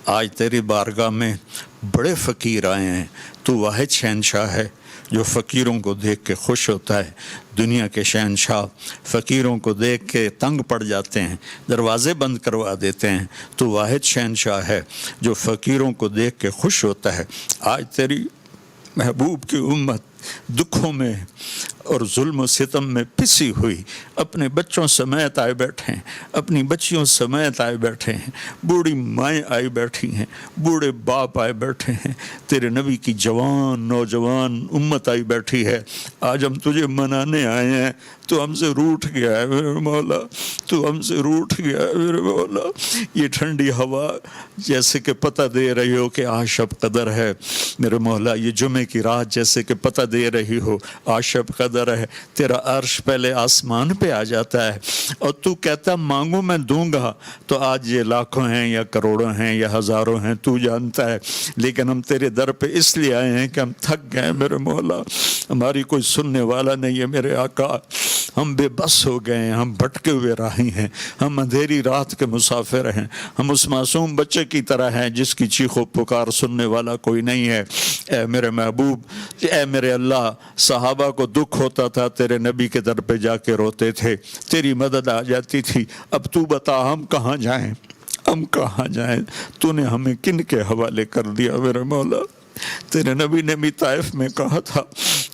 آج تیری بارگاہ میں بڑے فقیر آئے ہیں، تو واحد شہنشاہ ہے جو فقیروں کو دیکھ کے خوش ہوتا ہے۔ دنیا کے شہنشاہ فقیروں کو دیکھ کے تنگ پڑ جاتے ہیں، دروازے بند کروا دیتے ہیں، تو واحد شہنشاہ ہے جو فقیروں کو دیکھ کے خوش ہوتا ہے۔ آج تیری محبوب کی امت دکھوں میں اور ظلم و ستم میں پسی ہوئی اپنے بچوں سمیت آئے بیٹھے ہیں، اپنی بچیوں سمیت آئے بیٹھے ہیں، بوڑھی مائیں آئی بیٹھی ہیں، بوڑھے باپ آئے بیٹھے ہیں، تیرے نبی کی جوان نوجوان امت آئی بیٹھی ہے۔ آج ہم تجھے منانے آئے ہیں، تو ہم سے روٹھ گیا ہے میرے مولا، تو ہم سے روٹھ گیا ہے میرے مولا۔ یہ ٹھنڈی ہوا جیسے کہ پتہ دے رہی ہو کہ آج شب قدر ہے میرے مولا، یہ جمعے کی رات جیسے کہ پتہ دے رہی ہو آج شب قدر ہے۔ تیرا عرش پہلے آسمان پہ آ جاتا ہے اور تو کہتا مانگو میں دوں گا، تو آج یہ لاکھوں ہیں یا کروڑوں ہیں یا ہزاروں ہیں تو جانتا ہے، لیکن ہم تیرے در پہ اس لیے آئے ہیں کہ ہم تھک گئے میرے مولا، ہماری کوئی سننے والا نہیں ہے میرے آقا، ہم بے بس ہو گئے ہیں، ہم بھٹکے ہوئے راہی ہیں، ہم اندھیری رات کے مسافر ہیں، ہم اس معصوم بچے کی طرح ہیں جس کی چیخ و پکار سننے والا کوئی نہیں ہے۔ اے میرے محبوب، اے میرے اللہ، صحابہ کو دکھ ہوتا تھا تیرے نبی کے در پہ جا کے روتے تھے، تیری مدد آ جاتی تھی۔ اب تو بتا ہم کہاں جائیں، ہم کہاں جائیں؟ تو نے ہمیں کن کے حوالے کر دیا میرے مولا؟ تیرے نبی نے بھی طائف میں کہا تھا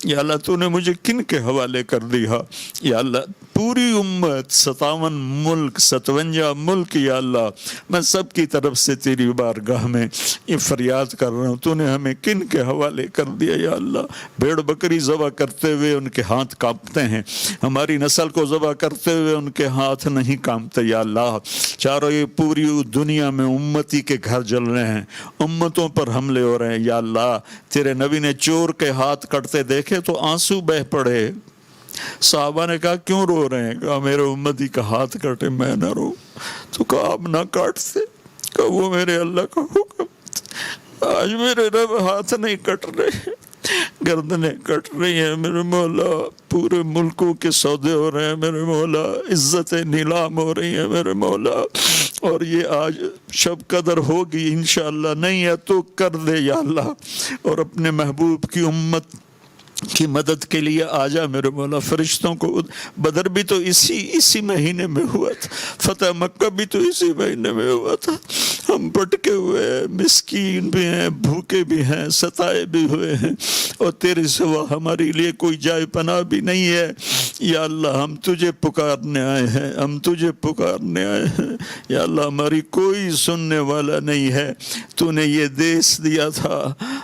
یا اللہ تو نے مجھے کن کے حوالے کر دیا؟ یا اللہ پوری امت 57 ملک 57 ملک یا اللہ میں سب کی طرف سے تیری بارگاہ میں یہ فریاد کر رہا ہوں، تو نے ہمیں کن کے حوالے کر دیا یا اللہ؟ بھیڑ بکری ذبح کرتے ہوئے ان کے ہاتھ کانپتے ہیں، ہماری نسل کو ذبح کرتے ہوئے ان کے ہاتھ نہیں کانپتے یا اللہ۔ چاروں یہ پوری دنیا میں امتی کے گھر جل رہے ہیں، امتوں پر حملے ہو رہے ہیں یا اللہ۔ تیرے نبی نے چور کے ہاتھ کٹتے دیکھے تو آنسو بہ پڑے، صحابہ نے کہا کیوں رو رہے ہیں؟ کہا میرے امتی کا ہاتھ کٹے میں نہ رو، تو کہا آپ نہ کاٹتے، کہا وہ میرے اللہ کا حکم، آج میرے رب ہاتھ نہیں کٹ رہے، گردنیں کٹ رہی ہیں میرے مولا، پورے ملکوں کے سودے ہو رہے ہیں میرے مولا، عزتیں نیلام ہو رہی ہیں میرے مولا، اور یہ آج شب قدر ہوگی انشاءاللہ، نہیں ہے تو کر دے یا اللہ، اور اپنے محبوب کی امت کی مدد کے لیے آجا میرے مولا۔ فرشتوں کو بدر بھی تو اسی مہینے میں ہوا تھا، فتح مکہ بھی تو اسی مہینے میں ہوا تھا، ہم پٹکے ہوئے ہیں، مسکین بھی ہیں، بھوکے بھی ہیں، ستائے بھی ہوئے ہیں، اور تیرے سوا ہمارے لیے کوئی جائے پناہ بھی نہیں ہے یا اللہ۔ ہم تجھے پکارنے آئے ہیں، ہم تجھے پکارنے آئے ہیں یا اللہ، ہماری کوئی سننے والا نہیں ہے۔ تو نے یہ دیس دیا تھا،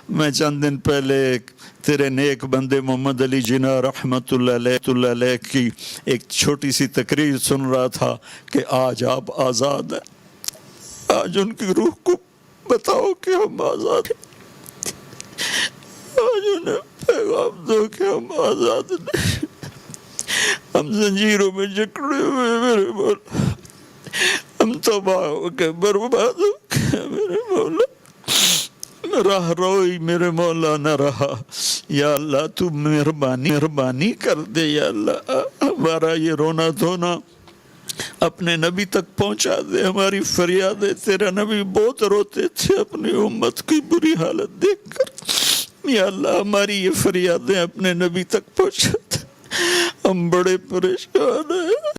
میں چند دن پہلے تیرے نیک بندے محمد علی جناح رحمت اللہ علیہ کی ایک چھوٹی سی تقریر سن رہا تھا کہ آج آپ آزاد ہیں، آج ان کی روح کو بتاؤ کہ ہم آزاد ہیں، آج انہیں پیغام دو کہ ہم آزاد نہیں، ہم زنجیروں میں جکڑے ہوئے میرے مولا، ہم تباہ ہو کے برباد ہو کے میرے مولا، راہ روئی میرے مولا نہ رہا یا اللہ، تو مہربانی کر دے یا اللہ، ہمارا یہ رونا دھونا اپنے نبی تک پہنچا دے، ہماری فریادیں، تیرا نبی بہت روتے تھے اپنی امت کی بری حالت دیکھ کر یا اللہ، ہماری یہ فریادیں اپنے نبی تک پہنچا دے، ہم بڑے پریشان ہیں۔